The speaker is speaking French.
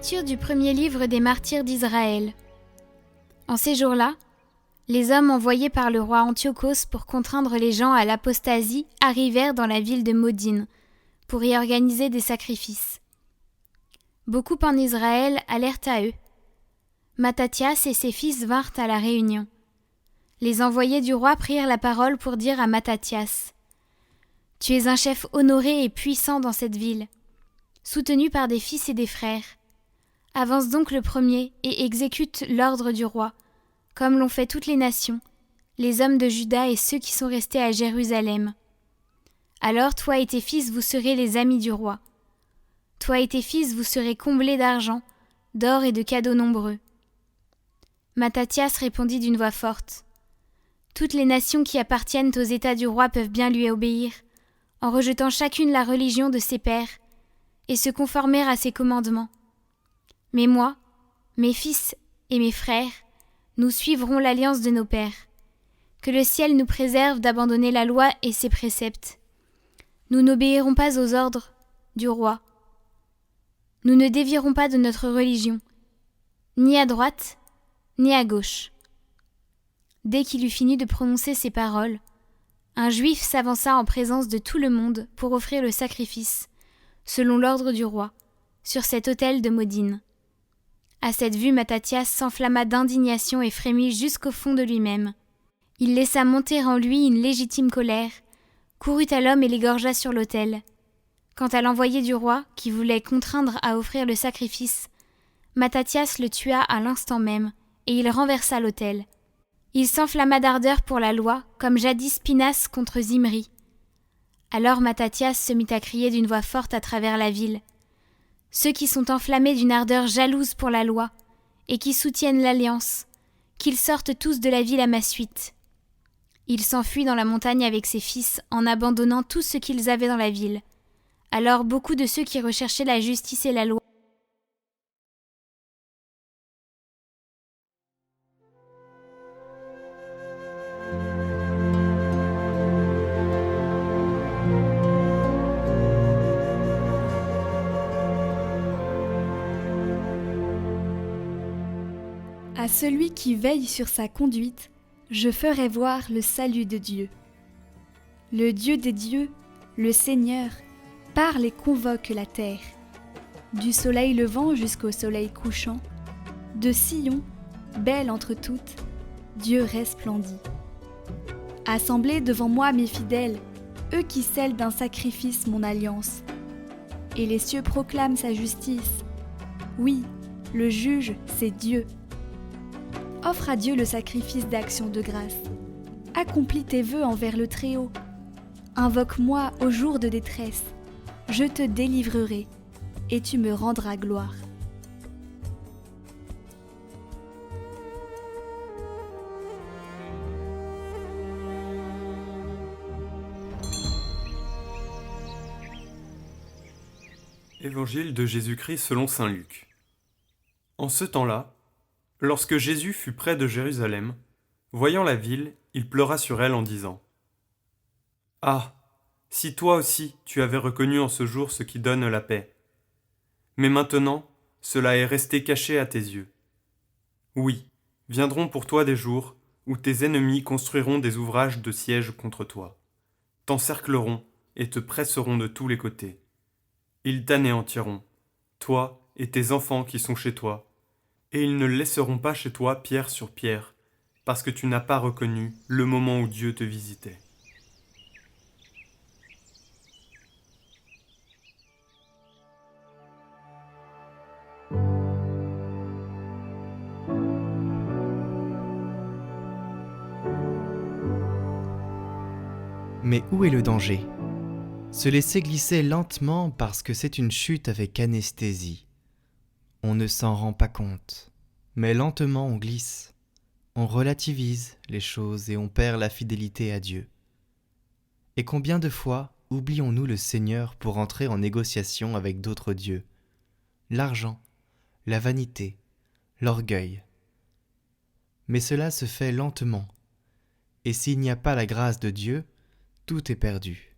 Lecture du premier livre des martyrs d'Israël. En ces jours-là, les hommes envoyés par le roi Antiochos pour contraindre les gens à l'apostasie arrivèrent dans la ville de Modine, pour y organiser des sacrifices. Beaucoup en Israël allèrent à eux. Mattathias et ses fils vinrent à la réunion. Les envoyés du roi prirent la parole pour dire à Mattathias : « Tu es un chef honoré et puissant dans cette ville, soutenu par des fils et des frères. Avance donc le premier et exécute l'ordre du roi, comme l'ont fait toutes les nations, les hommes de Juda et ceux qui sont restés à Jérusalem. Alors toi et tes fils vous serez les amis du roi. Toi et tes fils vous serez comblés d'argent, d'or et de cadeaux nombreux. » Mattathias répondit d'une voix forte : « Toutes les nations qui appartiennent aux États du roi peuvent bien lui obéir, en rejetant chacune la religion de ses pères, et se conformer à ses commandements. Mais moi, mes fils et mes frères, nous suivrons l'alliance de nos pères. Que le ciel nous préserve d'abandonner la loi et ses préceptes. Nous n'obéirons pas aux ordres du roi. Nous ne dévierons pas de notre religion, ni à droite, ni à gauche. » Dès qu'il eut fini de prononcer ces paroles, un Juif s'avança en présence de tout le monde pour offrir le sacrifice, selon l'ordre du roi, sur cet autel de Modine. À cette vue, Mattathias s'enflamma d'indignation et frémit jusqu'au fond de lui-même. Il laissa monter en lui une légitime colère, courut à l'homme et l'égorgea sur l'autel. Quant à l'envoyé du roi, qui voulait contraindre à offrir le sacrifice, Mattathias le tua à l'instant même, et il renversa l'autel. Il s'enflamma d'ardeur pour la loi, comme jadis Pinas contre Zimri. Alors Mattathias se mit à crier d'une voix forte à travers la ville : « Ceux qui sont enflammés d'une ardeur jalouse pour la loi, et qui soutiennent l'alliance, qu'ils sortent tous de la ville à ma suite. » Il s'enfuit dans la montagne avec ses fils, en abandonnant tout ce qu'ils avaient dans la ville. Alors beaucoup de ceux qui recherchaient la justice et la loi À celui qui veille sur sa conduite, je ferai voir le salut de Dieu. Le Dieu des dieux, le Seigneur, parle et convoque la terre. Du soleil levant jusqu'au soleil couchant, de Sion, belle entre toutes, Dieu resplendit. Assemblez devant moi mes fidèles, eux qui scellent d'un sacrifice mon alliance. Et les cieux proclament sa justice. Oui, le juge, c'est Dieu. Offre à Dieu le sacrifice d'action de grâce. Accomplis tes vœux envers le Très-Haut. Invoque-moi au jour de détresse. Je te délivrerai, et tu me rendras gloire. Évangile de Jésus-Christ selon saint Luc. En ce temps-là, lorsque Jésus fut près de Jérusalem, voyant la ville, il pleura sur elle en disant : « Ah, si toi aussi tu avais reconnu en ce jour ce qui donne la paix. Mais maintenant, cela est resté caché à tes yeux. Oui, viendront pour toi des jours où tes ennemis construiront des ouvrages de siège contre toi, t'encercleront et te presseront de tous les côtés. Ils t'anéantiront, toi et tes enfants qui sont chez toi, et ils ne laisseront pas chez toi pierre sur pierre, parce que tu n'as pas reconnu le moment où Dieu te visitait. » Mais où est le danger ? Se laisser glisser lentement parce que c'est une chute avec anesthésie. On ne s'en rend pas compte, mais lentement on glisse. On relativise les choses et on perd la fidélité à Dieu. Et combien de fois oublions-nous le Seigneur pour entrer en négociation avec d'autres dieux ? L'argent, la vanité, l'orgueil. Mais cela se fait lentement, et s'il n'y a pas la grâce de Dieu, tout est perdu.